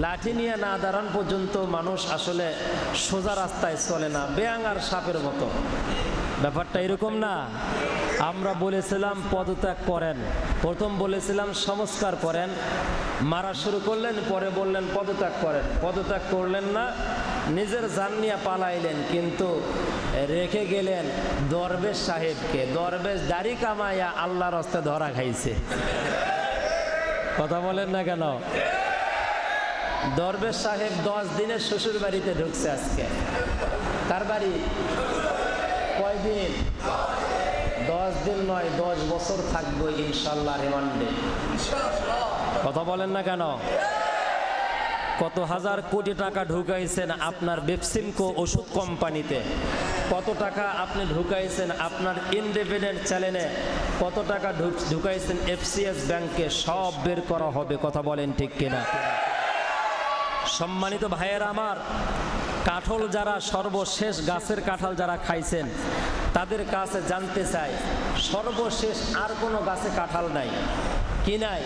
লাঠি নিয়ে না দাঁড়ান পর্যন্ত মানুষ আসলে সোজা রাস্তায় চলে না, ব্যাঙ আর সাপের মতো। ব্যাপারটা এরকম না। আমরা বলেছিলাম পদত্যাগ করেন, প্রথম বলেছিলাম সংস্কার করেন, মারা শুরু করলেন, পরে বললেন পদত্যাগ করেন। পদত্যাগ করলেন না, নিজের জান নিয়ে পালাইলেন, কিন্তু রেখে গেলেন দরবেশ সাহেবকে। দরবেশ দাড়ি কামাইয়া আল্লাহর রাস্তায় ধরা খাইছে। কথা বলেন না কেন? দরবেশ সাহেব 10 দিনের শ্বশুর বাড়িতে ঢুকছে আজকে। তার বাড়ি কয়দিন? 10 দিন নয়, 10 বছর থাকবো ইনশাল্লাহ রিমান্ডে। কথা বলেন না কেন? কত হাজার কোটি টাকা ঢুকাইছেন আপনার বেপসিমকো ওষুধ কোম্পানিতে, কত টাকা আপনি ঢুকাইছেন আপনার ইন্ডিপেন্ডেন্ট চ্যানেলে, কত টাকা ঢুকাইছেন FCS ব্যাংকে, সব বের করা হবে। কথা বলেন ঠিক কিনা? সম্মানিত ভাইয়েরা আমার, কাঁঠাল যারা সর্বশেষ গাছের কাঁঠাল যারা খাইছেন তাদের কাছে জানতে চাই, সর্বশেষ আর কোনো গাছে কাঁঠাল নাই কি? নাই,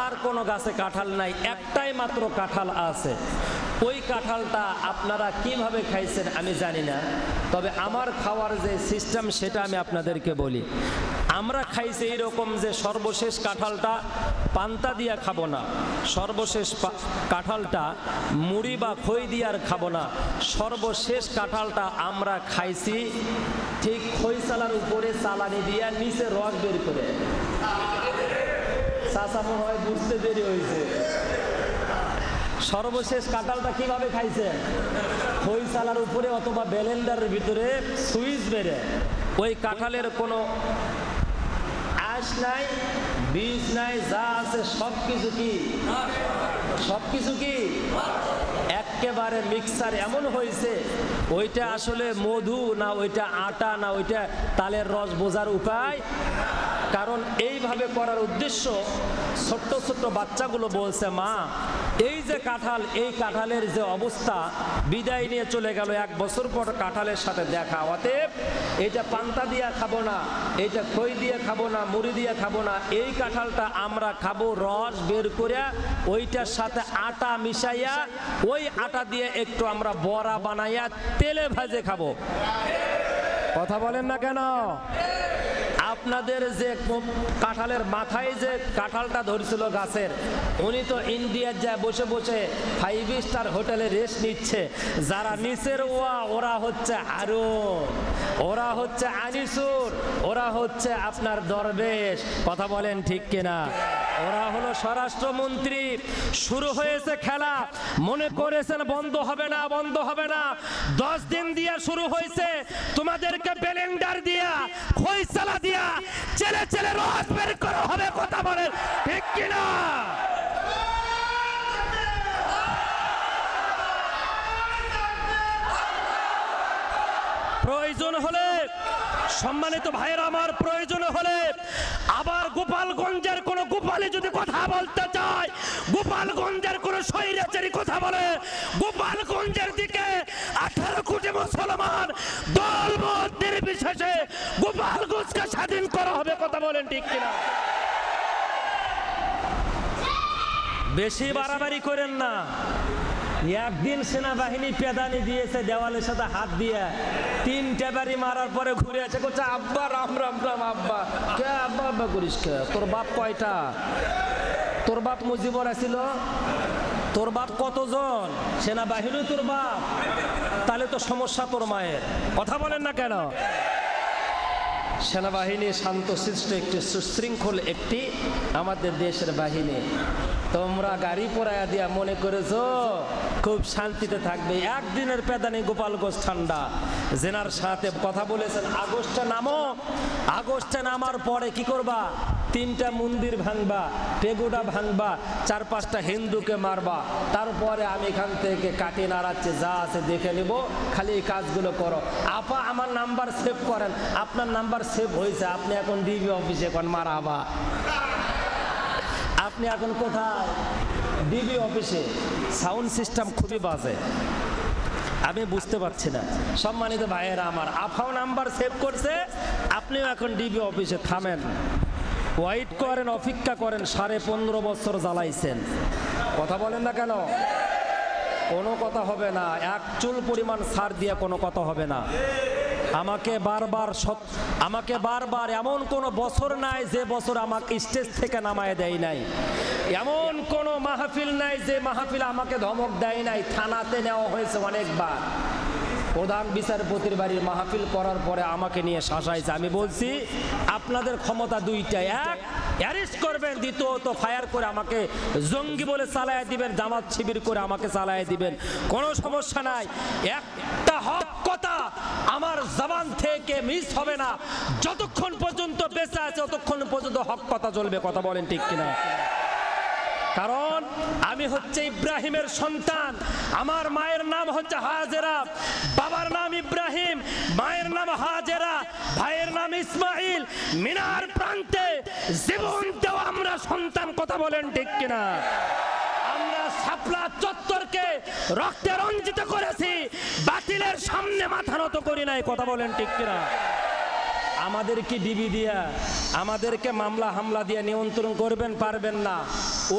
আর কোনো গাছে কাঁঠাল নাই, একটাই মাত্র কাঁঠাল আছে। ওই কাঁঠালটা আপনারা কিভাবে খাইছেন আমি জানি না, তবে আমার খাওয়ার যে সিস্টেম সেটা আমি আপনাদেরকে বলি। আমরা খাইছি এইরকম যে সর্বশেষ কাঁঠালটা পান্তা দিয়া খাবো না, সর্বশেষ কাঁঠালটা মুড়ি বা খই দিয়ে আর খাবো না, সর্বশেষ কাঁঠালটা আমরা খাইছি ঠিক খই চালার উপরে চালানি দিয়া নিচে রস বের করে। চাচা মনে হয় বুঝতে দেরি হয়েছে। সর্বশেষ কাঁঠালটা কিভাবে খাইছেন? খই চালার উপরে অথবা ব্লেন্ডারের ভিতরে সুইচ বেড়ে। ওই কাঁঠালের কোনো আঁশ নাই, বীজ নাই, যা আছে সবকিছু কি? সবকিছু কি একেবারে মিক্সার এমন হয়েছে, ওইটা আসলে মধু না ওইটা আটা না ওইটা তালের রস বোঝার উপায়। কারণ এইভাবে করার উদ্দেশ্য, ছোট্ট ছোট্ট বাচ্চাগুলো বলছে, মা এই যে কাঁঠাল, এই কাঁঠালের যে অবস্থা, বিদায় নিয়ে চলে গেল, 1 বছর পর কাঁঠালের সাথে দেখা। অতএব এটা পান্তা দিয়ে খাবো না, এটা খই দিয়ে খাবো না, মুড়ি দিয়ে খাবো না, এই কাঁঠালটা আমরা খাবো রস বের করে ওইটার সাথে আটা মিশাইয়া, ওই আটা দিয়ে একটু আমরা বড়া বানাইয়া তেলে ভাজে খাবো। কথা বলেন না কেন? আপনাদের যে কাঁঠালের মাথায় যে কাঁঠালটা ধরছিল গাছের, উনি তো ইন্ডিয়ার যায় বসে বসে 5 স্টার হোটেলে রেস্ট নিচ্ছে। যারা নিচের ওরা হচ্ছে হারুন, ওরা হচ্ছে আনিসুর, ওরা হচ্ছে আপনার দরবেশ। কথা বলেন ঠিক কিনা? ওরা হলো স্বরাষ্ট্রমন্ত্রী। শুরু হয়েছে খেলা, মনে করেছেন বন্ধ হবে না, বন্ধ হবে না। 10 দিন দিয়ে শুরু হয়েছে, তোমাদেরকে ব্লেন্ডার দিয়া খই চালা দিয়া চেলে চেলে রস বের করা হবে। কথা বলেন ঠিক কিনা? প্রয়োজন হলে, সম্মানিত ভাইয়েরা আমার, প্রয়োজন হলে আবার গোপালগঞ্জের কোন গোপালে যদি কথা বলতে চায়, গোপালগঞ্জের কোন স্বৈরাচারী কথা বলে, গোপালগঞ্জের দিকে 18 কোটি মুসলমান দলমত নির্বিশেষে গোপালগঞ্জকে স্বাধীন করা হবে। কথা বলেন ঠিক কিনা? বেশি বাড়াবাড়ি করেন না। একদিন সেনাবাহিনী পেদানি দিয়েছে দেওয়ালের সাথে হাত দিয়ে, 3টে বাড়ি মারার পরে ঘুরে আছে, বলছে আব্বা রাম রাম রাম। আব্বা কে? আব্বা আব্বা করিস কে? তোর বাপ কয়টা? তোর বাপ মুজিবর আছিল? তোর বাপ কতজন? সেনাবাহিনী তোর বাপ? তাহলে তো সমস্যা তোর মায়ের। কথা বলেন না কেন? সেনাবাহিনী শান্তশিষ্ট একটি সুশৃঙ্খল একটি আমাদের দেশের বাহিনী। তোমরা গাড়ি পরাইয়া দিয়া মনে করেছো খুব শান্তিতে থাকবে। একদিনের পেদানি গোপালগঞ্জ ঠান্ডা। জেনার সাথে কথা বলেছেন আগস্টে নামো, আগস্টে নামার পরে কি করবা? 3টা মন্দির ভাঙবা, পেগোডা ভাঙবা, 4-5টা হিন্দুকে মারবা, তারপরে আমি এখান থেকে কাটি নাড়াচ্ছি, যা আছে দেখে নিব, খালি এই কাজগুলো করো। আপা আমার নাম্বার সেভ করেন। আপনার নাম্বার সেভ হয়েছে, আপনি এখন ডিবি অফিসে এখন মারাবা। আপনি এখন কোথায়? ডিবি অফিসে। সাউন্ড সিস্টেম খুবই বাজে, আমি বুঝতে পারছি না। সম্মানিত ভাইয়েরা আমার, আফাও নাম্বার সেভ করছে, আপনিও এখন ডিবি অফিসে। থামেন, ওয়েট করেন, অপেক্ষা করেন। 15.5 বছর জ্বালাইছেন, কথা বলেন না কেন? কোনো কথা হবে না, এক চুল পরিমাণ ছাড় দিয়ে কোনো কথা হবে না। আমাকে বারবার এমন কোনো বছর নাই যে বছর আমাকে স্টেজ থেকে নামায় দেয় নাই, এমন কোনো মাহফিল নাই যে মাহফিল আমাকে ধমক দেয় নাই। থানাতে নেওয়া হয়েছে অনেকবার। প্রধান বিচারপতির বাড়ির মাহফিল করার পরে আমাকে নিয়ে শাসাইছে। আমি বলছি আপনাদের ক্ষমতা দুইটাই, এক অ্যারেস্ট করবেন, দ্বিতীয়ত ফায়ার করে আমাকে জঙ্গি বলে চালায় দিবেন, জামাত শিবির করে আমাকে চালায় দিবেন, কোনো সমস্যা নাই। একটা হক কথা আমার জবান থেকে মিস হবে না। যতক্ষণ পর্যন্ত বেঁচে আছে ততক্ষণ পর্যন্ত হক কথা চলবে। কথা বলেন ঠিক কিনা? কারণ আমি হচ্ছে ইব্রাহিমের সন্তান। আমার মায়ের নাম হচ্ছে হাজেরা, বাবার নাম ইব্রাহিম, মায়ের নাম হাজেরা, ভাইয়ের নাম ইসমাইল। মিনার প্রান্তে জীবন দেওয়া আমরা সন্তান। কথা বলেন ঠিক কিনা? আমরা শাপলা চত্বরকে রক্তে রঞ্জিত করেছি, বাতিলের সামনে মাথা নত করি নাই। কথা বলেন ঠিক কিনা? আমাদেরকে ডিবি দিয়া, আমাদেরকে মামলা হামলা দিয়ে নিয়ন্ত্রণ করবেন পারবেন না,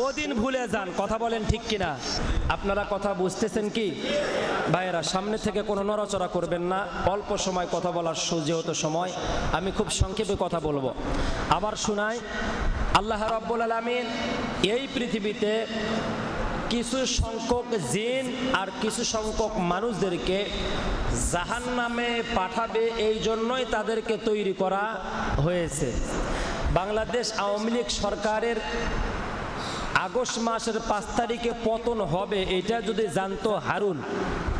ওদিন ভুলে যান। কথা বলেন ঠিক কিনা? আপনারা কথা বুঝতেছেন কি ভাইয়েরা? সামনে থেকে কোনো নড়াচড়া করবেন না। অল্প সময় কথা বলার যেহেতু সময়, আমি খুব সংক্ষেপে কথা বলবো। আবার শোনাই, আল্লাহ রাব্বুল আলামিন এই পৃথিবীতে কিছু সংখ্যক জিন আর কিছু সংখ্যক মানুষদেরকে জাহান্নামে পাঠাবে, এই জন্যই তাদেরকে তৈরি করা হয়েছে। বাংলাদেশ আওয়ামী লীগ সরকারের আগস্ট মাসের 5 তারিখে পতন হবে, এটা যদি জানতো হারুন,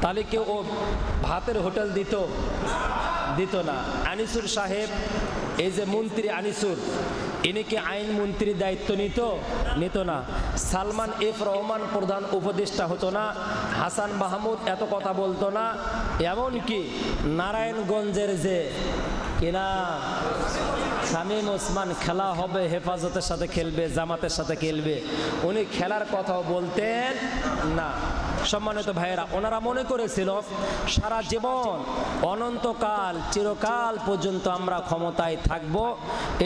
তাহলে কি ও ভাতের হোটেল দিত না? আনিসুর সাহেব, এই যে মন্ত্রী আনিসুর, ইনি কি আইন মন্ত্রীর দায়িত্ব নিত না? সালমান এফ রহমান প্রধান উপদেষ্টা হতো না? হাসান মাহমুদ এত কথা বলতো না? এমনকি নারায়ণগঞ্জের যে কিনা শামীম ওসমান খেলা হবে, হেফাজতের সাথে খেলবে, জামাতের সাথে খেলবে, উনি খেলার কথাও বলতেন না। সম্মানিত ভাইয়েরা, ওনারা মনে করেছিল সারা জীবন অনন্তকাল চিরকাল পর্যন্ত আমরা ক্ষমতায় থাকব।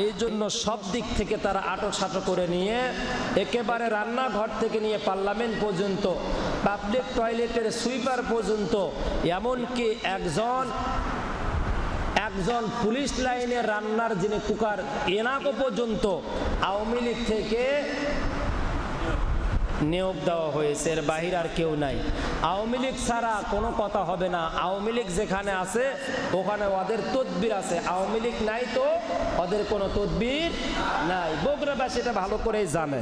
এই জন্য সব দিক থেকে তারা আটো করে নিয়ে একেবারে রান্নাঘর থেকে নিয়ে পার্লামেন্ট পর্যন্ত, পাবলিক টয়লেটের সুইপার পর্যন্ত, এমনকি একজন পুলিশ লাইনে রান্নার যিনি কুকার, এনাকে পর্যন্ত আওয়ামী লীগ থেকে নিয়োগ দেওয়া হয়েছে। এর বাহির আর কেউ নাই। আওয়ামী লীগ ছাড়া কোনো কথা হবে না। আওয়ামী লীগ যেখানে আছে ওখানে ওদের তদবির আছে, আওয়ামী লীগ নাই তো ওদের কোনো তদবির নাই। বগুড়াবাসী এটা ভালো করেই জানে।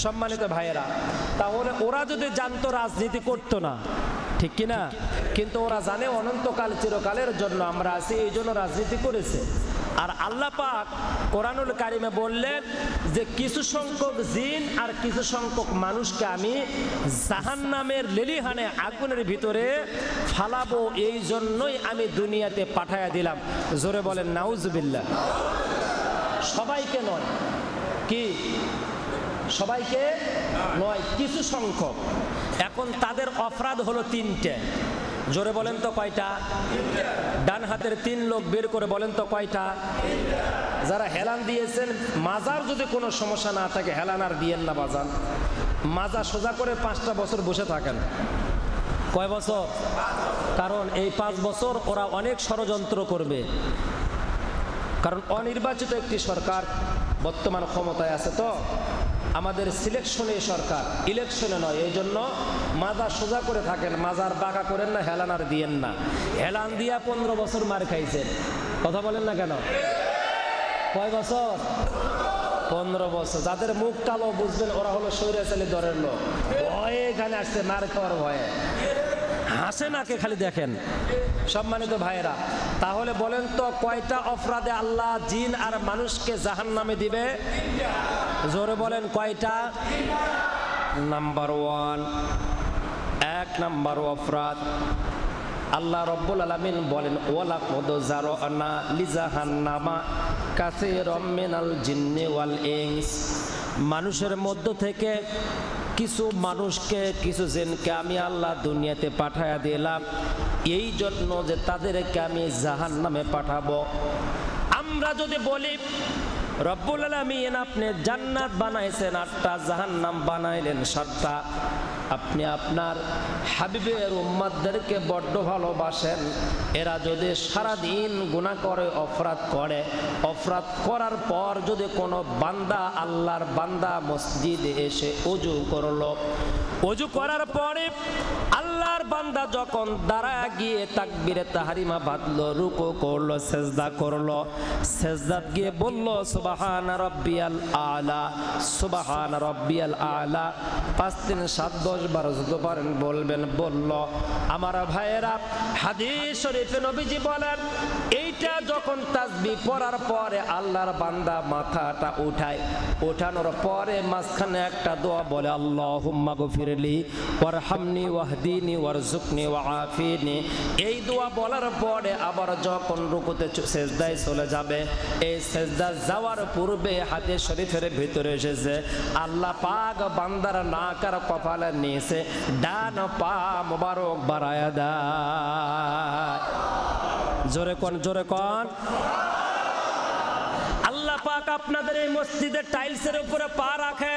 সম্মানিত ভাইয়েরা, তাহলে ওরা যদি জানতো রাজনীতি করতো না, ঠিক কিনা? কিন্তু ওরা জানে অনন্তকাল চিরকালের জন্য আমরা আছি, এই জন্য রাজনীতি করেছে। আর আল্লাহ পাক কোরআনুল কারিমে বললেন যে কিছু সংখ্যক জিন আর কিছু সংখ্যক মানুষকে আমি জাহান্নামের লেলিহানে আগুনের ভিতরে ফালাবো, এই জন্যই আমি দুনিয়াতে পাঠায়া দিলাম। জোরে বলেন নাউজুবিল্লাহ। সবাইকে নয়, কি সবাইকে নয়, কিছু সংখ্যক। এখন তাদের অপরাধ হলো 3টে। জোরে বলেন তো কয়টা? ডান হাতের 3 লোক বের করে বলেন তো কয়টা? যারা হেলান দিয়েছেন, মাজার যদি কোনো সমস্যা না থাকে হেলান আর দিয়েন না বাজান। মাজা সোজা করে 5টা বছর বসে থাকেন। কয় বছর? কারণ এই 5 বছর ওরা অনেক ষড়যন্ত্র করবে। কারণ অনির্বাচিত একটি সরকার বর্তমান ক্ষমতায় আছে, তো আমাদের সিলেকশনে সরকার, ইলেকশনে নয়। এই জন্য মাজা সোজা করে থাকেন, মাজার বাঁকা করেন না, হেলান আর দিয়েন না। হেলান দিয়া 15 বছর মার খাইছেন। কথা বলেন না কেন? কয় বছর? 15 বছর। যাদের মুখ কালো বুঝবেন ওরা হলো স্বৈরাচারী দলের লোক, ভয়ে এখানে আসছে মার খাওয়ার ভয়ে। হাসে নাকে খালি দেখেন। সম্মানিত ভাইয়েরা, তাহলে বলেন তো কয়টা অপরাধে আল্লাহ জিন আর মানুষকে জাহান্নামে দিবে? জোরে বলেন কয়টা? নাম্বার 1, 1 নাম্বার অপরাধ, আল্লাহ রব্বুল আলামিন বলেন ওয়ালাকাদ যারানা লিজাহান্নামা কাসীরাম মিনাল জিন্নি ওয়াল ইনস। মানুষের মধ্য থেকে কিছু মানুষকে, কিছু জিনকে আমি আল্লাহ দুনিয়াতে পাঠায়া দিলাম এই জন্য যে তাদেরকে আমি জাহান্নামে পাঠাবো। আমরা যদি বলি রব্বুল আলামিন আপনি জান্নাত বানাইছেন 8টা, জাহান্নাম বানাইলেন 7টা। আপনি আপনার হাবিবের উম্মতদেরকে বড্ড ভালোবাসেন। এরা যদি সারাদিন গুনাহ করে, অপরাধ করে, অপরাধ করার পর যদি কোনো বান্দা, আল্লাহর বান্দা মসজিদে এসে ওযু করলো, ওযু করার পরে আল্লাহর বান্দা যখন দাঁড়ায় গিয়ে তাকবীরে তাহরিমা বাঁধলো, রুকু করলো, সেজদা করলো, সেজদাত গিয়ে বলল সুবহান রাব্বিয়াল আলা, সুবহান রাব্বিয়াল আলা 5 3 7 10 12 যত পারেন বলবেন। বলল আমার ভাইয়েরা, হাদিস শরীফে নবীজি বলেন এইটা যখন তাসবিহ পড়ার পরে আল্লাহর বান্দা মাথাটা উঠায়, উঠানোর পরে মাঝখানে একটা দোয়া বলে আল্লাহুম্মা গফিরলি ওয়ারহামনি ওয়াহদিনি ওয়ারযুকনি ওয়াআফিনি। এই দোয়া বলার পরে আবার যখন রুকুতে সেজদায় চলে যাবে, এই সেজদা যাওয়ার পূর্বে হাদিস শরীফের ভিতরে এসেছে আল্লাহ পাক বান্দার নাক আর কপালের নিচে ডান পা মোবারক বাড়ায়া দেয়। জোরে কোন, জোরে কোন। আল্লাহ পাক আপনাদের এই মসজিদের টাইলসের উপরে পা রাখে,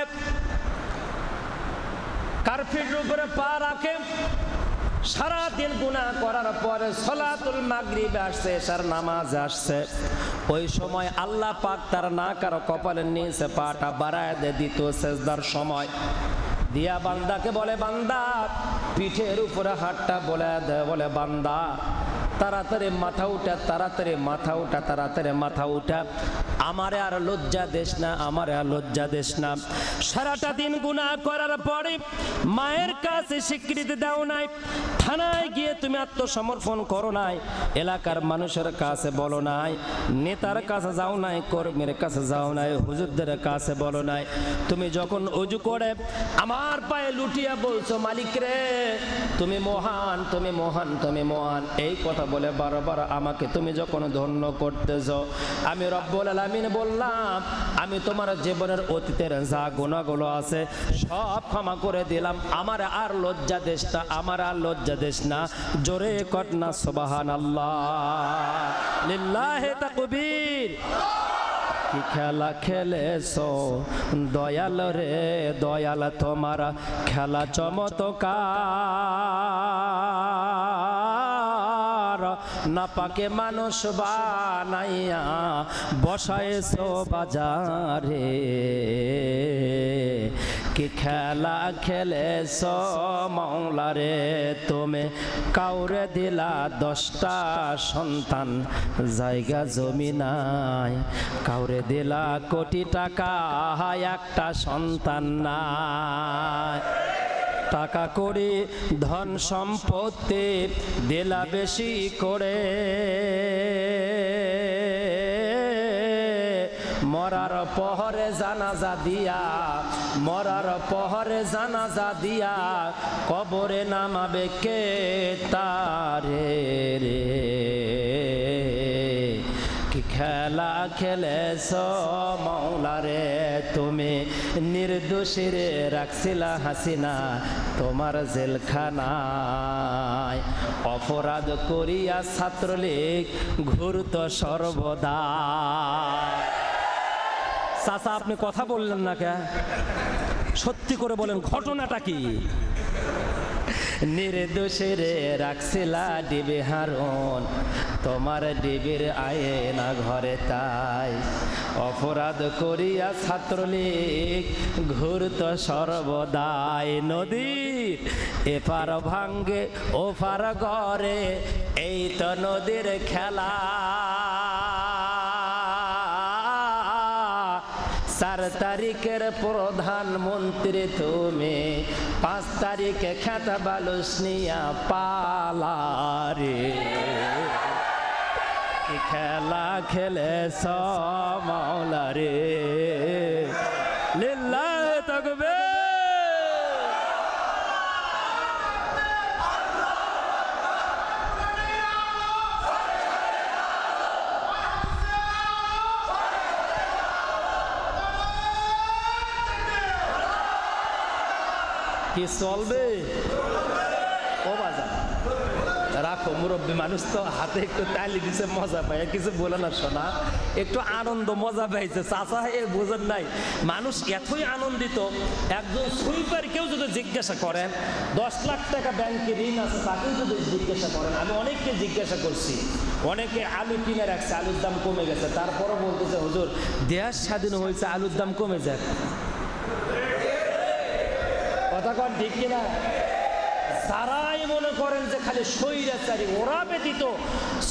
কার্পেটের উপরে পা রাখে। সারাদিন গুনাহ করার পরে সালাতুল মাগরিবে আসছে, এশার নামাজ আসছে, ওই সময় আল্লাহ পাক তার নাক আর কপালের নিচে পাটা বাড়ায় দিয়ে দিত সেজদার সময়। দিয়া বান্দাকে বলে বান্দা, পিঠের উপরে হাতটা বলে দেয়, বলে বান্দা তাড়াতাড়ি মাথা উঠা, তাড়াতাড়ি মাথা উঠা, তাড়াতাড়ি মাথা উঠা, আমারে আর লজ্জা দেশ না, আমারে আর লজ্জা দেশ না। সারাটা দিন গুনাহ করার পরে মায়ের কাছে স্বীকৃতি দাও নাই, থানায় গিয়ে তুমি আত্মসমর্পণ করো নাই, এলাকার মানুষের কাছে বলো নাই, নেতার কাছে যাও নাই, কর্মীর কাছে যাও নাই, হুজুরদের কাছে বলো নাই। তুমি যখন ওযু করে আমার পায়ে লুটিয়া বলছো মালিক রে তুমি মহান, তুমি মহান, তুমি মহান, এই কথা বলে বারবার আমাকে তুমি যখন ধন্য করতেছ, আমি রব্বুল আলামিন বললাম আমি তোমার জীবনের অতীতের যা গুনাহগুলো আছে সব ক্ষমা করে দিলাম, আমার আর লজ্জা দেশ না, আমার আর লজ্জা দেশ না। জোরে কর না সুবহানাল্লাহ, লিল্লাহি তাকবীর। কি খেলা খেলেছো দয়াল রে দয়াল, তোমার খেলা চমৎকার, না পাকে মানুষ বানাইয়া বসাইছো বাজারে। কি খেলা খেলেছো মাওলা রে তুমি, কাউরে দিলা 10টা সন্তান, জায়গা জমি নাই, কাউরে দিলা কোটি টাকা, একটা সন্তান নাই। টাকা করি ধন সম্পত্তি দিলা বেশি করে, মরার পহরে জানাজা দিয়া, মরার পহরে জানাজা দিয়া কবরে নামাবে কে তারে রে। কি খেলা খেলেছো মাওলা রে তুমি, নির্দোষীরে রাখছিলা হাসিনা তোমার জেলখানায়, অপরাধ করিয়া ছাত্রলীগ ঘুরত সর্বদা। চাচা আপনি কথা বললেন না কে? সত্যি করে বলেন ঘটনাটা কি? নির্দোষীরে রাখছিলা ডিবি হারুন, তোমার ডিবির আয়না ঘরে তাই, অপরাধ করিয়া ছাত্রলীগ ঘুরত সর্বদাই। নদীর এপার ভাঙ্গে ওপার গড়ে, এই তো নদীর খেলা। 4 তারিখের প্রধানমন্ত্রী তুমি, 5 তারিখে খেতা বালুস নিয়া পালারে। কি খেলা খেলেছ মাওলা রে, লিল্লাহি তাকবীর। কি চলবে? ও বাজার রাখো, মুরব্বী মানুষ তো হাতে একটু তালি দিছে, মজা পায়, কিছু বলে না শোনা, একটু আনন্দ মজা পাইছে। চাচা এ বোঝেন নাই, মানুষ এতই আনন্দিত। একজন সুইপার কেউ যদি জিজ্ঞাসা করেন 10 লাখ টাকা ব্যাংকে ঋণ আছে, তাকেও যদি জিজ্ঞাসা করেন, আমি অনেককে জিজ্ঞাসা করছি, অনেকে আলু কিনে রাখছে, আলুর দাম কমে গেছে, তারপরও বলতেছে হুজুর দেশ স্বাধীন হয়েছে, আলুর দাম কমে যাক। কথা কন ঠিক কিনা? যারাই মনে করেন যে খালি স্বৈরাচারী, ওরা ব্যতীত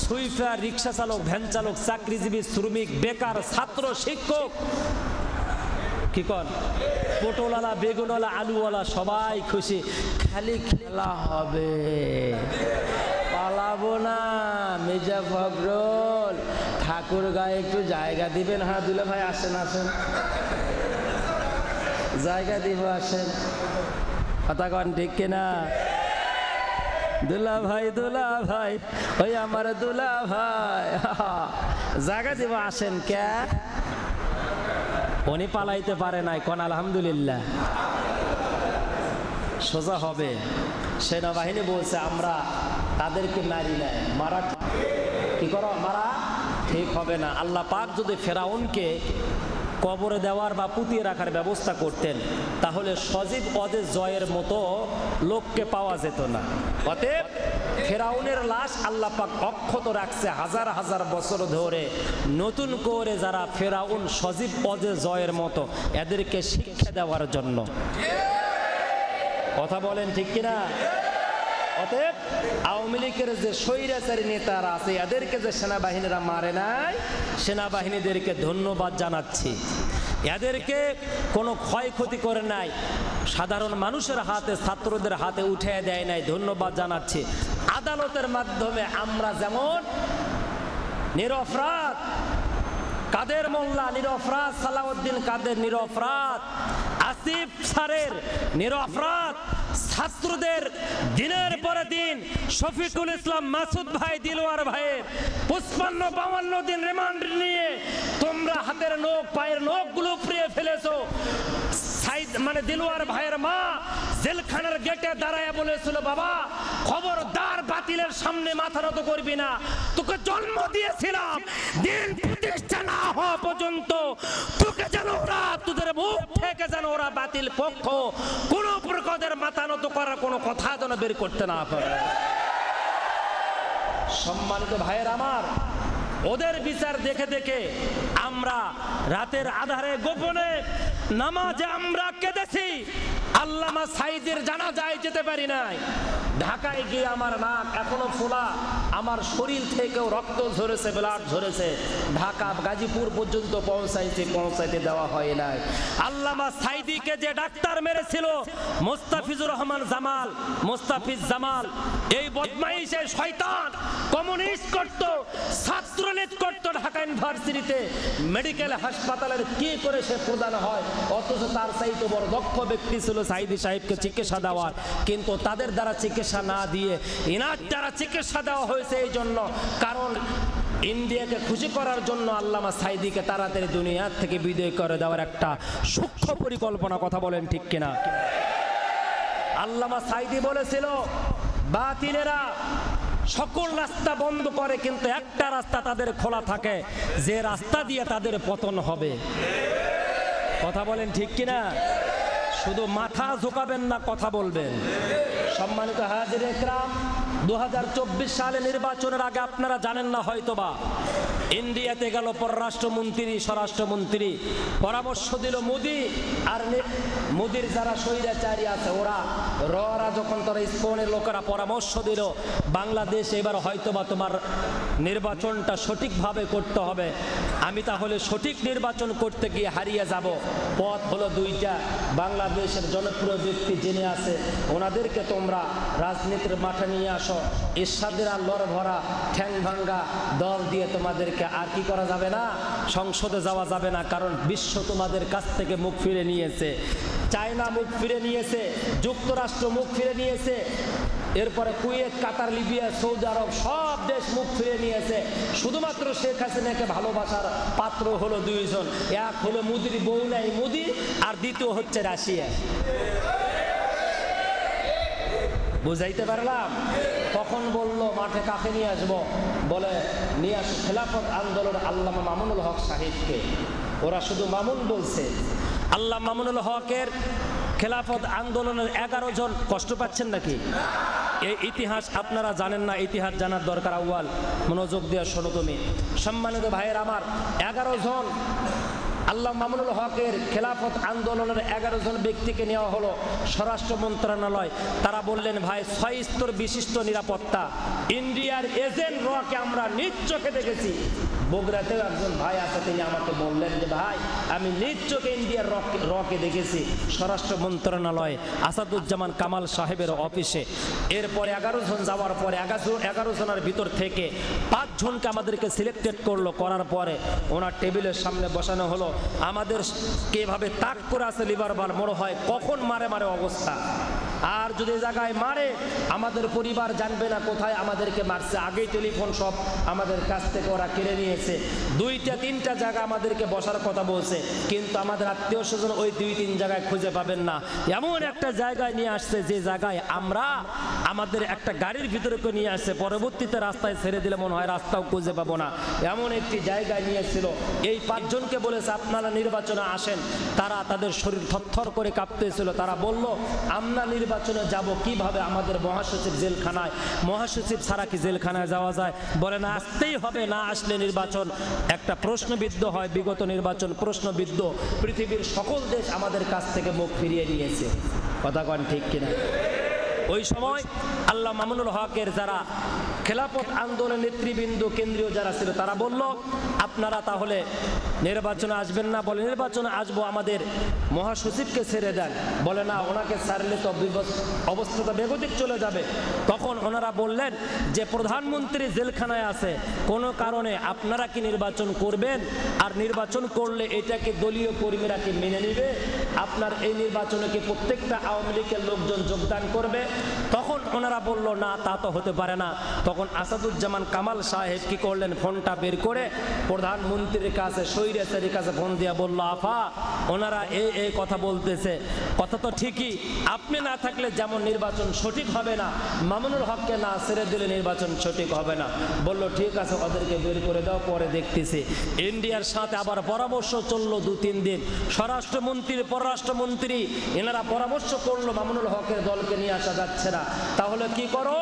সুইপার, রিক্সা চালক, ভ্যান চালক, চাকরিজীবী, শ্রমিক, বেকার, ছাত্র, শিক্ষক, কি কন, পটলওয়ালা, বেগুনওয়ালা, আলুওয়ালা, সবাই খুশি। খালি খেলা হবে, পালাবো না। মির্জা ফখরুল ঠাকুর গায়ে একটু জায়গা দিবেন? হ্যাঁ দুলা ভাই আসেন, আসেন, জায়গা দিব, আসেন। কথা কন ঠিক কিনা? দুলা ভাই, দুলা ভাই, ওই আমার দুলা ভাই, জায়গা দিব, আসেন। কে? উনি পালাইতে পারে নাই, কোন আলহামদুলিল্লাহ। সোজা হবে। সেনাবাহিনী বলছে আমরা তাদেরকে মারি নাই, মারা কি করো, মারা ঠিক হবে না। আল্লাহ পাক যদি ফেরাউনকে কবরে দেওয়ার বা পুঁতিয়ে রাখার ব্যবস্থা করতেন, তাহলে সজীব পদে জয়ের মতো লোককে পাওয়া যেত না। অতএব ফেরাউনের লাশ আল্লাহ পাক অক্ষত রাখছে হাজার হাজার বছর ধরে। নতুন করে যারা ফেরাউন সজীব পদে জয়ের মতো, এদেরকে শিক্ষা দেওয়ার জন্য। কথা বলেন ঠিক কিনা? অতএব আওয়ামী লীগের যে স্বৈরাচারী নেতারা আছে, এদেরকে যে সেনাবাহিনীরা মারে নাই, সেনাবাহিনীদেরকে ধন্যবাদ জানাচ্ছি। এদেরকে কোনো ক্ষয়ক্ষতি করে নাই, সাধারণ মানুষের হাতে, ছাত্রদের হাতে উঠে দেয় নাই, ধন্যবাদ জানাচ্ছি। আদালতের মাধ্যমে আমরা যেমন নিরপরাধ, কাদের মোল্লা নিরপরাধ, সালাউদ্দিন কাদের নিরপরাধ, আসিফ স্যারের নিরপরাধ, ছাত্রদের দিনের পরে দিন, শফিকুল ইসলাম মাসুদ ভাই, দিলওয়ার ভাইয়ের 55-52 দিন রিমান্ড নিয়ে তোমরা হাতের নখ, পায়ের নখগুলো পুড়িয়ে ফেলেছো। মানে দিলওয়ার ভাইয়ের মা জেলখানার গেটে দাঁড়ায় বলেছিল, বাবা খবরদার বাতিলের সামনে মাথা নত করবি না, তোকে জন্ম দিয়েছিলাম, দিন প্রতিষ্ঠা না হওয়া পর্যন্ত তোকে যেন ওরা, তোদের মুখ থেকে যেন ওরা বাতিল পক্ষ কোন প্রকারের মাথা নত করার কোনো কথা যেন বের করতে না পারে। সম্মানিত ভাইয়ের আমার, ওদের বিচার দেখে দেখে আমরা রাতের আধারে গোপনে নামাজে আমরা কেঁদেছি। আল্লামা সাইদের জানাজায় যেতে পারি নাই। ঢাকায় গিয়ে আমার নাক এখনো ফোলা, আমার শরীর থেকেও রক্ত ঝরেছে, ব্লাড ঝরেছে। ঢাকা গাজীপুর পর্যন্ত পৌঁছাইতে দেওয়া হয় নাই। আল্লামা সাইদিকে যে ডাক্তার মেরেছিল মোস্তাফিজুর রহমান জামাল, মোস্তাফিজ জামাল, এই বদমাইশ, এই শয়তান কমিউনিস্ট করত, ছাত্রলীগ করত। ঢাকা ইউনিভার্সিটিতে মেডিকেল হাসপাতালের কি করে সে প্রদান হয়, অথচ তার চাইতে বড় দক্ষ ব্যক্তি ছিল সাইদি সাহেবকে চিকিৎসা দেওয়ার। কিন্তু তাদের দ্বারা চিকিৎসা না দিয়ে ইনার দ্বারা চিকিৎসা দেওয়া হয়েছে। এই জন্য, কারণ ইন্ডিয়াকে খুশি করার জন্য আল্লামা সাইদিকে তাড়াতাড়ি দুনিয়া থেকে বিদায় করে দেওয়ার একটা সূক্ষ্ম পরিকল্পনা। কথা বলেন ঠিক কিনা? আল্লামা সাইদি বলেছিল, বাতিলেরা সকল রাস্তা বন্ধ করে, কিন্তু একটা রাস্তা তাদের খোলা থাকে, যে রাস্তা দিয়ে তাদের পতন হবে। কথা বলেন ঠিক কিনা? শুধু মাথা ঝুঁকাবেন না, কথা বলবেন। সম্মানিত হাজির একরাম, 2024 সালে নির্বাচনের আগে আপনারা জানেন না হয়তোবা, ইন্ডিয়াতে গেল পররাষ্ট্রমন্ত্রী, স্বরাষ্ট্রমন্ত্রী, পরামর্শ দিল মোদি আর মোদির যারা স্বৈরাচারী আছে ওরা যখন তারা স্পনের লোকেরা পরামর্শ দিল, বাংলাদেশ এবার হয়তোবা তোমার নির্বাচনটা সঠিকভাবে করতে হবে। আমি তাহলে সঠিক নির্বাচন করতে গিয়ে হারিয়ে যাব। পথ হলো দুইটা, বাংলাদেশের জনপ্রিয় ব্যক্তি জেনে আছে, ওনাদেরকে তোমরা রাজনীতির মাঠে নিয়ে আসো। এরশাদের আল্লাহর ভরা ঠ্যাং ভাঙ্গা দল দিয়ে তোমাদেরকে আর কি করা যাবে না, সংসদে যাওয়া যাবে না। কারণ বিশ্ব তোমাদের কাছ থেকে মুখ ফিরে নিয়েছে, চায়না মুখ ফিরে নিয়েছে, যুক্তরাষ্ট্র মুখ ফিরে নিয়েছে, এরপরে কুয়েত, কাতার, লিবিয়া, সৌদি আরব সব দেশ মুখ ফিরে নিয়েছে। শুধুমাত্র শেখ হাসিনাকে ভালোবাসার পাত্র হলো দুইজন, এক হলো মোদির বউ নাই মোদি, আর দ্বিতীয় হচ্ছে রাশিয়া। বুঝাইতে পারলাম? তখন বলল মাঠে কাকে নিয়ে আসবো? বলে নিয়ে আসো খেলাফত আন্দোলন আল্লামা মামুনুল হক সাহেবকে। ওরা শুধু মামুন বলছে। আল্লামা মামুনুল হকের খেলাফত আন্দোলনের 11 জন, কষ্ট পাচ্ছেন নাকি? এই ইতিহাস আপনারা জানেন না, ইতিহাস জানার দরকার। আউয়াল মনোযোগ দিয়ে শোনো তুমি। সম্মানিত ভাইয়ের আমার, 11 জন আল্লামা মামুনুল হকের খেলাফত আন্দোলনের 11 জন ব্যক্তিকে নেওয়া হলো স্বরাষ্ট্র মন্ত্রণালয়। তারা বললেন ভাই 6 স্তর বিশিষ্ট নিরাপত্তা, ইন্ডিয়ার এজেন্ট রকে আমরা নিজ চোখে দেখেছি। বগুড়াতেও একজন ভাই আছে, তিনি আমাকে বললেন যে ভাই আমি নিজ চোখে ইন্ডিয়ার রকে দেখেছি, স্বরাষ্ট্র মন্ত্রণালয় আসাদুজ্জামান কামাল সাহেবের অফিসে। এরপরে 11 জন যাওয়ার পরে 11 জনের ভিতর থেকে 5 জনকে আমাদেরকে সিলেক্টেড করলো। করার পরে ওনার টেবিলের সামনে বসানো হলো। আমাদের কিভাবে তাক করে আছে লিভার বাল মনে হয় কখন মারে অবস্থা। আর যদি জায়গায় মারে আমাদের পরিবার জানবে না কোথায় আমাদেরকে মারছে। আগেই টেলিফোন সব আমাদের কাছ থেকে ওরা কেড়ে নিয়েছে। 2-3টা জায়গা আমাদেরকে বসার কথা বলছে, কিন্তু আমাদের আত্মীয় স্বজন ওই 2-3 জায়গায় খুঁজে পাবেন না। এমন একটা জায়গায় নিয়ে আসছে যে জায়গায় আমরা আমাদের একটা গাড়ির ভিতরে নিয়ে আসছে, পরবর্তীতে রাস্তায় ছেড়ে দিলে মনে হয় রাস্তাও খুঁজে পাবো না, এমন একটি জায়গায় নিয়েছিল। এই 5 জনকে বলেছে আপনারা নির্বাচনে আসেন। তারা তাদের শরীর থরথর করে কাঁপতেছিল। তারা বলল আমরা নির্বাচনে যাব কিভাবে? আমাদের মহাসচিব জেলখানায়, মহাসচিব ছাড়া কি জেলখানায় যাওয়া যায়? বলে না, আসতেই হবে, না আসলে নির্বাচন একটা প্রশ্নবিদ্ধ হয়। বিগত নির্বাচন প্রশ্নবিদ্ধ, পৃথিবীর সকল দেশ আমাদের কাছ থেকে মুখ ফিরিয়ে নিয়েছে। কথা কন ঠিক কিনা? ওই সময় আল্লামা মামুনুল হকের যারা খেলাফত আন্দোলনের নেতৃবৃন্দ কেন্দ্রীয় যারা ছিল তারা বলল আপনারা তাহলে নির্বাচনে আসবেন না? বলে নির্বাচনে আসবো, আমাদের মহাসচিবকে ছেড়ে দেন। বলে না, ওনাকে ছাড়লে তো অবস্থাটা বেগতিক চলে যাবে। তখন ওনারা বললেন যে প্রধানমন্ত্রী জেলখানায় আছে, কোনো কারণে আপনারা কি নির্বাচন করবেন? আর নির্বাচন করলে এটাকে দলীয় কর্মীরা কি মেনে নেবে? আপনার এই নির্বাচনে কি প্রত্যেকটা আওয়ামী লীগের লোকজন যোগদান করবে? তখন ওনারা বলল না, তা তো হতে পারে না। তখন আসাদুজ্জামান কামাল সাহেব কি করলেন, ফোনটা বের করে প্রধানমন্ত্রীর কাছে, স্বৈরাচারীর কাছে ফোন দিয়ে বলল আফা ওনারা এই কথা বলতেছে, কথা তো ঠিকই, আপনি না থাকলে যেমন নির্বাচন সঠিক হবে না, মামুনুল হককে না ছেড়ে দিলে নির্বাচন সঠিক হবে না। বলল ঠিক আছে, ওদেরকে বের করে দাও, পরে দেখতেছি। ইন্ডিয়ার সাথে আবার পরামর্শ চললো 2-3 দিন। স্বরাষ্ট্রমন্ত্রী, পররাষ্ট্রমন্ত্রী এনারা পরামর্শ করলো মামুনুল হকের দলকে নিয়ে আসা যাচ্ছে না, তাহলে কি করো,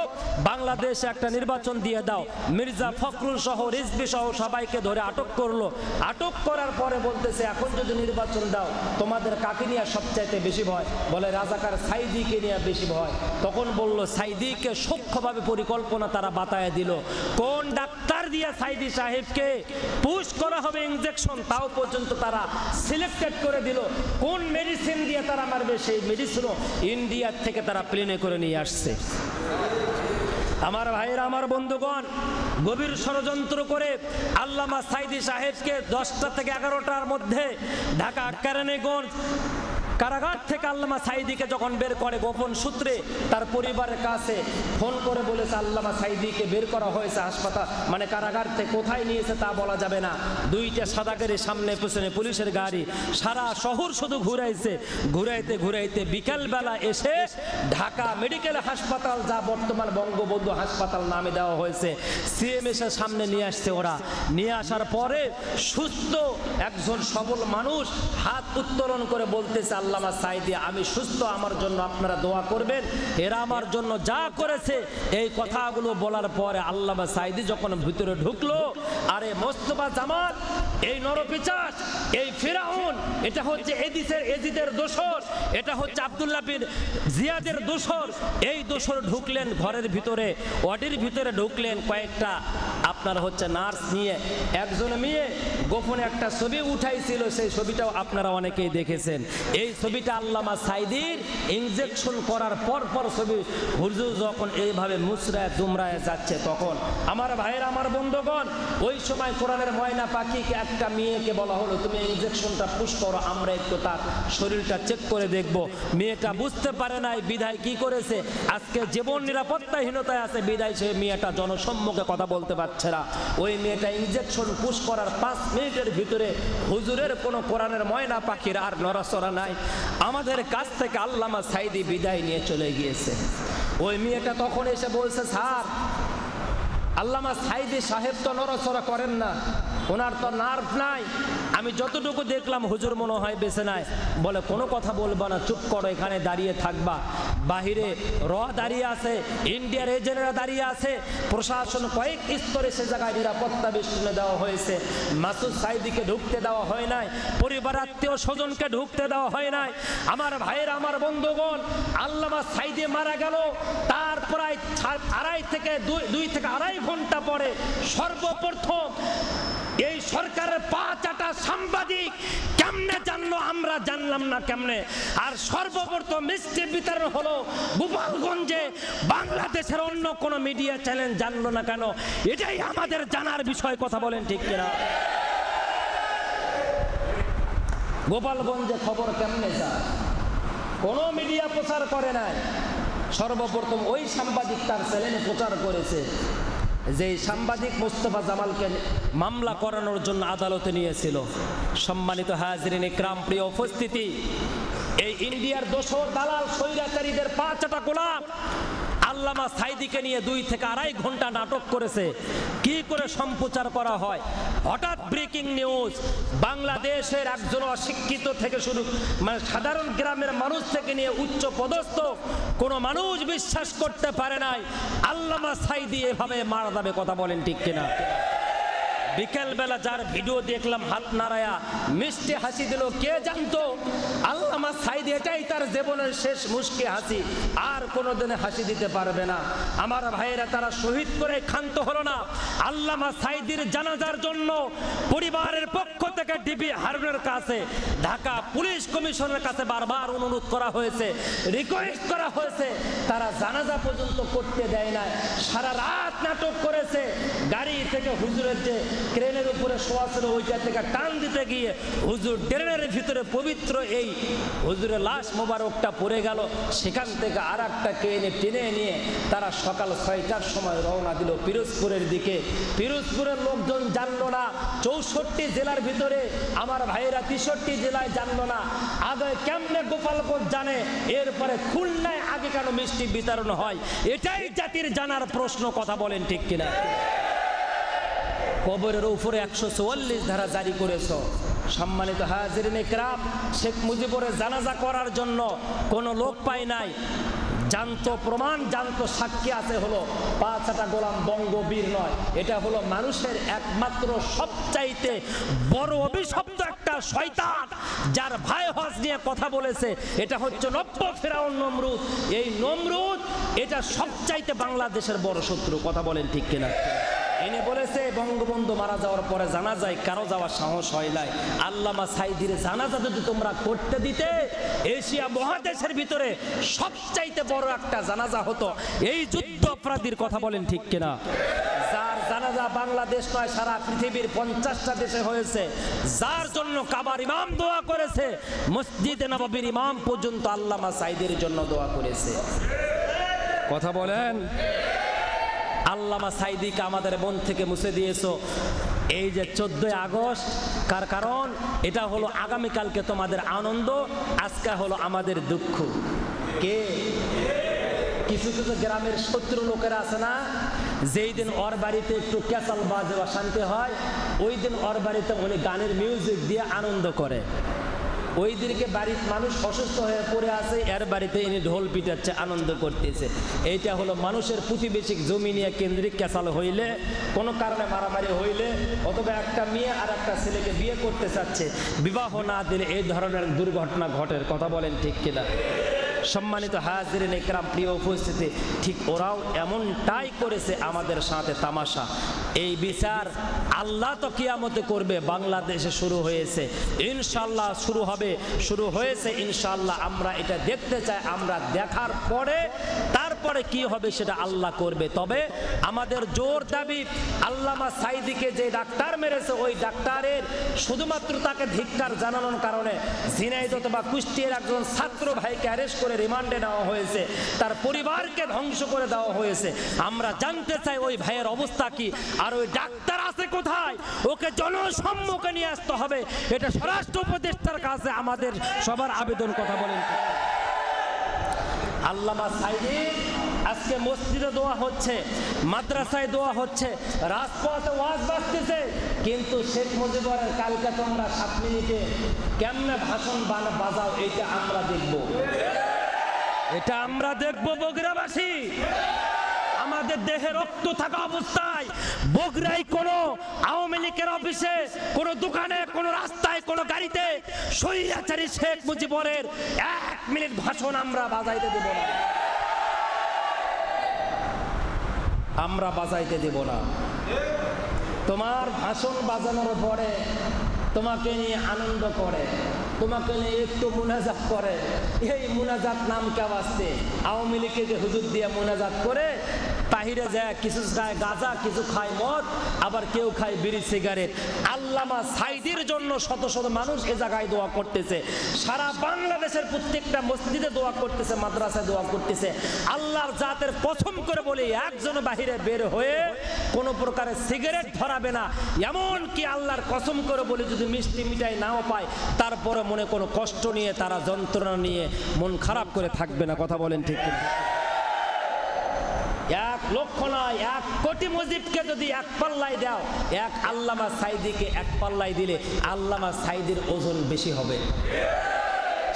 বাংলাদেশে একটা নির্বাচন দিয়ে দাও। মির্জা ফখরুল সহ রিজভী সহ সবাইকে ধরে আটক করলো। আটক করার পরে বলতেছে এখন যদি নির্বাচন দাও তোমাদের কাকে নিয়ে সবচাইতে বেশি ভয়? বলে রাজাকার সাইদিকে নিয়ে বেশি ভয়। তখন বলল সাইদিকে সূক্ষ্মভাবে পরিকল্পনা তারা বাতায় দিল। কোন ডাক্তার দিয়ে সাইদি সাহেবকে পুশ করা হবে ইনজেকশন, তাও পর্যন্ত তারা সিলেক্টেড করে দিল। কোন মেডিসিন দিয়ে তারা মারবে, সেই মেডিসিনও ইন্ডিয়ার থেকে তারা প্লেনে করে নিয়ে আসছে। আমার ভাইয়েরা, আমার বন্ধুগণ, গভীর ষড়যন্ত্র করে আল্লামা সাইদি সাহেবকে 10টা থেকে 11টার মধ্যে ঢাকা কেরানীগঞ্জ কারাগার থেকে আল্লামা সাইদিকে যখন বের করে গোপন সূত্রে তার পরিবারের কাছে ফোন করে বলেছে আল্লামা সাইদিকে বের করা হয়েছে হাসপাতাল মানে কারাগার থেকে, কোথায় নিয়েছে তা বলা যাবে না। 2টা সাদা গাড়ির সামনে পেছনে পুলিশের গাড়ি, সারা শহর শুধু ঘুরাইছে। ঘুরাইতে ঘুরাইতে বিকালবেলা এসে ঢাকা মেডিকেল হাসপাতাল, যা বর্তমান বঙ্গবন্ধু হাসপাতাল নামে দেওয়া হয়েছে, সিএমএসের সামনে নিয়ে আসছে ওরা। নিয়ে আসার পরে সুস্থ একজন সবল মানুষ হাত উত্তোলন করে বলতেছে আল্লামা সাইদি আমি সুস্থ, আমার জন্য আপনারা দোয়া করবেন, এরা আমার জন্য যা করেছে। এই কথাগুলো বলার পরে আল্লামা সাইদি যখন ভিতরে ঢুকলো, আরে মোস্তফা জামাল, এই নরপিচাস, এই ফিরাউন, এটা হচ্ছে এজিদের দোসর, এটা হচ্ছে আব্দুল্লাহ বিন জিয়াদের দোসর। এই দোসর ঢুকলেন ঘরের ভিতরে, ওয়ার্ডের ভিতরে ঢুকলেন। কয়েকটা আপনার হচ্ছে নার্স নিয়ে একজন মেয়ে গোপনে একটা ছবি উঠাইছিল, সেই ছবিটাও আপনারা অনেকেই দেখেছেন। এই ছবিটা আল্লামা সাইদির ইনজেকশন করার পর ছবি। হুজুর যখন এইভাবে মুচড়ায় দুমড়ায় যাচ্ছে, তখন আমার ভাইয়ের, আমার বন্ধুগণ, ওই সময় কোরআনের ময়না পাখিকে একটা মেয়েকে বলা হলো তুমি ইনজেকশনটা পুশ করো, আমরা একটু তার শরীরটা চেক করে দেখব। মেয়েটা বুঝতে পারে নাই, বিধায় কি করেছে, আজকে জীবন নিরাপত্তাহীনতায় আছে, বিধায় সে মেয়েটা জনসম্মুখে কথা বলতে পারছে না। ওই মেয়েটা ইনজেকশন পুশ করার 5 মিনিটের ভিতরে হুজুরের কোনো কোরআনের ময়না পাখির আর নড়াচড়া নাই। আমাদের কাছ থেকে আল্লামা সাইদি বিদায় নিয়ে চলে গিয়েছে। ওই মেয়েটা তখন এসে বলছে, স্যার আল্লামা সাইদি সাহেব তো নড়াচড়া করেন না, ওনার তো নার্ভ নাই, আমি যতটুকু দেখলাম হুজুর মনে হয় বেঁচে নাই। বলে কোনো কথা বলবা না, চুপ করো, এখানে দাঁড়িয়ে থাকবা। বাহিরে দাঁড়িয়ে আছে, ইন্ডিয়ার এজেন্টরা দাঁড়িয়ে আছে, প্রশাসন কয়েক স্তরে সে জায়গায় নিরাপত্তা বেষ্টনে দেওয়া হয়েছে। মাসুদ সাইদিকে ঢুকতে দেওয়া হয় নাই, পরিবার আত্মীয় স্বজনকে ঢুকতে দেওয়া হয় নাই। আমার ভাইয়ের, আমার বন্ধুগণ, আল্লামা সাইদি মারা গেল, তার প্রায় 2 থেকে আড়াই ঘন্টা পরে সর্বপ্রথম এই সরকারের 5টা সাংবাদিক কেমনে জানলো, আমরা জানলাম না কেমনে। আর সর্বপ্রথম মিষ্টি বিতরণ হলো গোপালগঞ্জে, বাংলাদেশের অন্য কোনো মিডিয়া চ্যানেল জানলো না কেন? এটাই আমাদের জানার বিষয়, কথা বলেন ঠিক কিনা? গোপালগঞ্জে খবর কেমনে যায়? কোনো মিডিয়া প্রচার করে নাই। সর্বপ্রথম ওই সাংবাদিক তার চ্যানেলে প্রচার করেছে যে সাংবাদিক মোস্তফা জামালকে মামলা করানোর জন্য আদালতে নিয়েছিল। সম্মানিত হাজিরিন ইকরাম, প্রিয় উপস্থিতি, এই ইন্ডিয়ার দোসর দালাল স্বৈরাচারীদের 5টা গোলাম আল্লামা সাইদিকে নিয়ে 2 থেকে আড়াই ঘন্টা নাটক করেছে। কি করে সম্প্রচার করা হয়? হঠাৎ ব্রেকিং নিউজ, বাংলাদেশের একজন অশিক্ষিত থেকে শুরু মানে সাধারণ গ্রামের মানুষ থেকে নিয়ে উচ্চ পদস্থ কোনো মানুষ বিশ্বাস করতে পারে নাই আল্লামা সাইদি এভাবে মারা যাবে, কথা বলেন ঠিক কিনা? বিকেলবেলা যার ভিডিও দেখলাম হাত নাড়ায়া মিষ্টি হাসি দিল, কে জানতো আল্লামা সাইদি এটাই তার জীবনের শেষ মুশকি হাসি, আর কোনোদিনে হাসি দিতে পারবে না। আমার ভাইয়েরা, তারা শহীদ করে ক্ষান্ত হলো না। আল্লামা সাইদির জানাজার জন্য পরিবারের পক্ষ থেকে ডিবি হারুনের কাছে, ঢাকা পুলিশ কমিশনের কাছে বারবার অনুরোধ করা হয়েছে, রিকোয়েস্ট করা হয়েছে, তারা জানাজা পর্যন্ত করতে দেয় না। সারা রাত নাটক করেছে। গাড়ি থেকে হুজুরের যে ক্রেনের উপরে শোয়া ছিল, ওইটা থেকে টান দিতে গিয়ে হুজুর ট্রেনের ভিতরে পবিত্র এই হুজুরের লাশ মোবারকটা পড়ে গেল। সেখান থেকে আর একটা ক্রেনে টেনে নিয়ে তারা সকাল 6টার সময় রওনা দিল পিরোজপুরের দিকে। পিরোজপুরের লোকজন জানলো না, 64 জেলার ভিতরে আমার ভাইয়েরা 63 জেলায় জানলো না। আগে কেমনে গোপালগঞ্জ জানে, এরপরে খুলনায় আগে কেন মিষ্টি বিতরণ হয়? এটাই জাতির জানার প্রশ্ন, কথা বলেন ঠিক কিনা? কবরের উপরে 144 ধারা জারি করেছ। সম্মানিত হাজিরিন ইকরাম, শেখ মুজিবুরের জানাজা করার জন্য কোনো লোক পায় নাই, জানতো প্রমাণ, জানতো সাক্ষী আছে, হলো 5টা গোলাম বঙ্গবীর নয়, এটা হলো মানুষের একমাত্র সবচাইতে বড় অভিশপ্ত একটা শয়তান, যার ভাই হজ নিয়ে কথা বলেছে। এটা হচ্ছে নব্য ফেরাউন নমরুদ। এই নমরুদ এটা সবচাইতে বাংলাদেশের বড় শত্রু, কথা বলেন ঠিক কিনা? এনে বলেছে বঙ্গবন্ধু মারা যাওয়ার পরে জানাজায় কারো যাওয়ার সাহস হয় নাই। আল্লামা সাইদির জানাজা যদি তোমরা করতে দিতে, এশিয়া মহাদেশের ভিতরে সবচাইতে বড় একটা জানাজা হতো এই যুদ্ধ অপরাধীর, কথা বলেন ঠিক কিনা? যার জানাজা বাংলাদেশ নয়, সারা পৃথিবীর 50টা দেশে হয়েছে, যার জন্য কাবার ইমাম দোয়া করেছে, মসজিদে নববীর ইমাম পর্যন্ত আল্লামা সাইদির জন্য দোয়া করেছে, কথা বলেন। আল্লামা সাইদিকে আমাদের মন থেকে মুছে দিয়েছো। এই যে 14 আগস্ট, কার কারণ? এটা হলো আগামীকালকে তোমাদের আনন্দ, আজকে হলো আমাদের দুঃখ। কে? কিছু কিছু গ্রামের শত্রু লোকেরা আছে না, যেই দিন ওর বাড়িতে একটু ক্যাচাল বাজে বা শান্তি হয়, ওই দিন ওর বাড়িতে উনি গানের মিউজিক দিয়ে আনন্দ করে। ওই দিনকে বাড়ির মানুষ অসুস্থ হয়ে পড়ে আছে, এর বাড়িতে ইনি ঢোল পিটাচ্ছে, আনন্দ করতেছে। এইটা হলো মানুষের প্রতিবেশী জমি নিয়ে কেন্দ্রিক ক্যাচাল হইলে, কোনো কারণে মারামারি হইলে, অথবা একটা মেয়ে আর একটা ছেলেকে বিয়ে করতে চাচ্ছে, বিবাহ না দিলে এই ধরনের দুর্ঘটনা ঘটে, কথা বলেন ঠিক কিনা? সম্মানিত হাজিরিন ইকরাম, প্রিয় উপস্থিতি, ঠিক ওরাও এমনটাই করেছে আমাদের সাথে তামাশা। এই বিচার আল্লাহ তো কিয়ামতে করবে, বাংলাদেশে শুরু হয়েছে, ইনশাল্লাহ শুরু হবে, শুরু হয়েছে ইনশাল্লাহ। আমরা এটা দেখতে চাই, আমরা দেখার পরে তারপরে কি হবে সেটা আল্লাহ করবে। তবে আমাদের জোর দাবি, আল্লামা সাইদিকে যে ডাক্তার মেরেছে, ওই ডাক্তারের শুধুমাত্র তাকে ধিক্কার জানানোর কারণে ঝিনাইদহ বা কুষ্টিয়ার একজন ছাত্র ভাইকে অ্যারেস্ট করে রিমান্ডে নেওয়া হয়েছে, তার পরিবারকে ধ্বংস করে দেওয়া হয়েছে। আমরা জানতে চাই ওই ভাইয়ের অবস্থা কি, আর ওই ডাক্তার আছে কোথায়? ওকে জনসম্মুখে নিয়ে আসতে হবে। এটা স্বরাষ্ট্র উপদেষ্টার কাছে আমাদের সবার আবেদন, কথা বলেন। আল্লামা সাইদি আজকে মসজিদে দোয়া হচ্ছে, মাদ্রাসায় দোয়া হচ্ছে, রাজপথে ওয়াজ বাজতেছে, কিন্তু শেখ মুজিবের কালকে তোমরা 7 মিনিটে কেমনে ভাষণ বাজাও, এটা আমরা দেখব, এটা আমরা দেখব বগুড়াবাসী। আমাদের দেহে রক্ত থাকা অবস্থায় বগুড়ায় কোনো আওয়ামী লীগের অফিসে, কোনো দোকানে, কোনো রাস্তায়, কোনো গাড়িতে স্বৈরাচারী শেখ মুজিবের 1 মিনিট ভাষণ আমরা বাজাইতে দেব না, আমরা বাজাইতে দেব না। তোমার ভাষণ বাজানোর পরে তোমাকে নিয়ে আনন্দ করে, তোমাকে নিয়ে একটু মুনাজাত করে, এই মুনাজাত নাম কেউ আসছে আওয়ামী লীগকে যে হুজুর দিয়ে মুনাজাত করে, বাহিরে যায় কিছু খায় গাঁজা, কিছু খায় মদ, আবার কেউ খায় বিড়ি সিগারেট। আল্লামা সাইদির জন্য শত শত মানুষ এ জায়গায় দোয়া করতেছে, সারা বাংলাদেশের প্রত্যেকটা মসজিদে দোয়া করতেছে, মাদ্রাসায় দোয়া করতেছে। আল্লাহর জাতের কসম করে বলি, একজন বাহিরে বের হয়ে কোনো প্রকারের সিগারেট ধরাবে না, এমনকি আল্লাহর কসম করে বলি যদি মিষ্টি মিঠাই নাও পায় তারপরে মনে কোনো কষ্ট নিয়ে, তারা যন্ত্রণা নিয়ে মন খারাপ করে থাকবে না। কথা বলেন ঠিক কিনা? 1 লক্ষ নয়, 1 কোটি মুজিবকে যদি 1 পাল্লায় দাও, 1 আল্লামা সাইদিকে 1 পাল্লায় দিলে আল্লামা সাইদির ওজন বেশি হবে।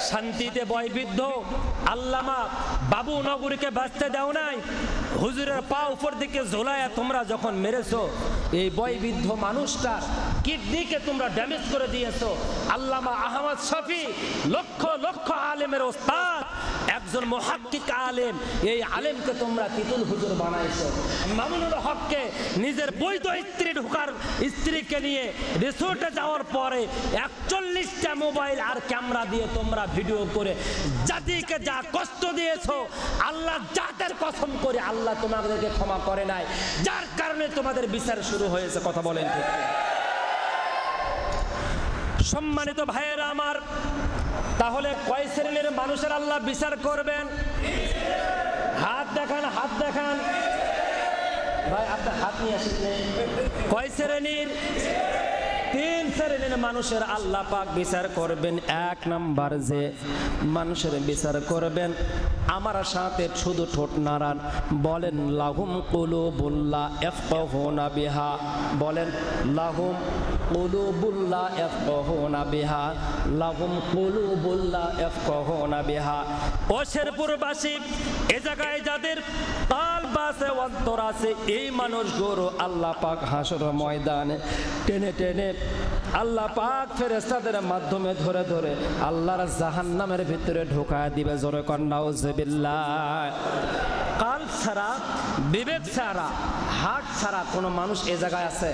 শান্তিতে বয়বৃদ্ধ আল্লামা বাবু নগরীকে বাঁচতে দাও নাই, হুজুরের পা উপর দিকে ঝোলায়া তোমরা যখন মেরেছো, এই বয়বৃদ্ধ মানুষটার কিডনিকে তোমরা ড্যামেজ করে দিয়েছো। আল্লামা আহমদ শফি লক্ষ লক্ষ আলেমের ওস্তাদ, একজন মুহাক্কিক আলেম, এই আলেমকে তোমরা তিতুল হুজুর বানাইছো। মামুনুল হককে নিজের বৈধ স্ত্রীকে নিয়ে রিসোর্টে যাওয়ার পরে 41টা মোবাইল আর ক্যামেরা দিয়ে তোমরা ভিডিও করে জাতিকে যা কষ্ট দিয়েছো, আল্লাহ জাতের কসম করে আল্লাহ তোমাদেরকে ক্ষমা করে নাই, যার কারণে তোমাদের বিচার শুরু হয়েছে। কথা বলেন ঠিক? সম্মানিত ভাইয়েরা আমার, তাহলে কয় শ্রেণীর মানুষের আল্লাহ বিচার করবেন? হাত দেখান, হাত দেখান ভাই, আপনার হাত নিয়ে আসেন। কয় শ্রেণীর? 3 শ্রেণীর মানুষের আল্লাহ পাক বিচার করবেন। 1 নাম্বার যে মানুষের বিচার করবেন, আমার সাথে শুধু ঠোঁট নাড়ান, বলেন লাহুম কুলুবুল্লা ইয়াফকাহুনা বিহা, বলেন লাহুম কুলুবুল্লা ইয়াফকাহুনা বিহা, লাহুম কুলুবুল্লা ইয়াফকাহুনা বিহা। ও শেরপুরবাসী, এ জায়গায় যাদের কালব আছে, অন্তর আছে, এই মানুষগুলো আল্লাহ পাক হাসর ময়দানে টেনে টেনে আল্লাহ পাক ফেরেশতাদের মাধ্যমে ধরে ধরে আল্লাহর জাহান্নামের ভিতরে ঢোকায় দিবে। জোরে কর নাউজুবিল্লাহ। কালব ছাড়া, বিবেক ছাড়া, হার্ট ছাড়া কোনো মানুষ এ জায়গায় আছে?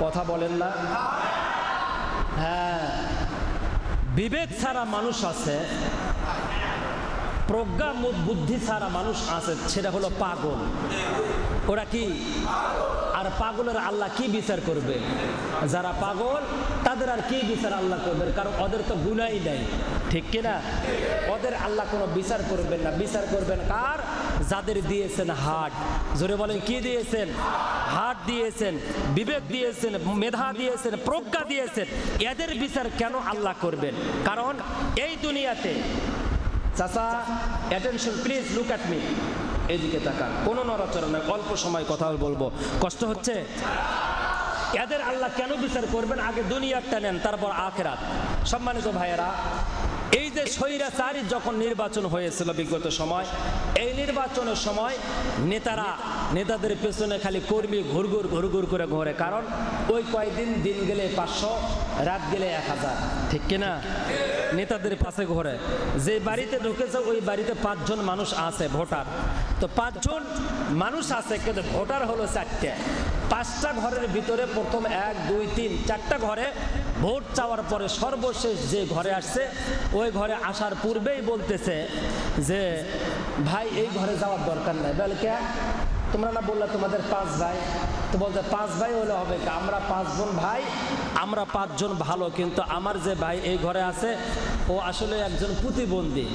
কথা বলেন না? হ্যাঁ, বিবেক ছাড়া মানুষ আছে, প্রজ্ঞা বুদ্ধি ছাড়া মানুষ আছে, সেটা হলো পাগল। ওরা কি? আর পাগলের আল্লাহ কি বিচার করবে? যারা পাগল তাদের আর কি বিচার আল্লাহ করবেন? কারণ ওদের তো গুনাহই নাই, ঠিক কিনা? ওদের আল্লাহ কোনো বিচার করবেন না। বিচার করবেন কার? যাদের দিয়েছেন হার্ট। জোরে বলেন, কি দিয়েছেন? হার্ট দিয়েছেন, বিবেক দিয়েছেন, মেধা দিয়েছেন, প্রজ্ঞা দিয়েছেন। এদের বিচার কেন আল্লাহ করবেন? কারণ এই দুনিয়াতে, চাচা attention please, look at me, এদিকে তাকান, কোনো নড়াচড়া নয়, অল্প সময় কথা বলবো, কষ্ট হচ্ছে? এদের আল্লাহ কেন বিচার করবেন? আগে দুনিয়াটা নেন, তারপর আখিরাত। সম্মানিত ভাইয়েরা, এই যে স্বৈরাচারী যখন নির্বাচন হয়েছিল বিগত সময়, এই নির্বাচনের সময় নেতাদের পেছনে খালি কর্মী ঘুরঘুর করে ঘোরে। কারণ ওই কয়েকদিন, দিন গেলে 500, রাত গেলে 1000, ঠিক কিনা? নেতাদের পাশে ঘোরে। যে বাড়িতে ঢুকেছে ওই বাড়িতে 5 জন মানুষ আছে ভোটার, তো 5 জন মানুষ আছে, কিন্তু ভোটার হলো 4টে। 5টা ঘরের ভিতরে প্রথম 1, 2, 3, 4টা ঘরে ভোট চাওয়ার পরে সর্বশেষ যে ঘরে আসছে, ওই ঘরে আসার পূর্বেই বলতেছে যে ভাই এই ঘরে যাওয়ার দরকার নাই। বলে কে? তোমরা না বললে তোমাদের 5 ভাই, তো বলতে 5 ভাই হলে হবে, আমরা 5 বোন ভাই, আমরা 5 জন ভালো, কিন্তু আমার যে ভাই এই ঘরে আছে ও আসলে একজন প্রতিবন্ধী।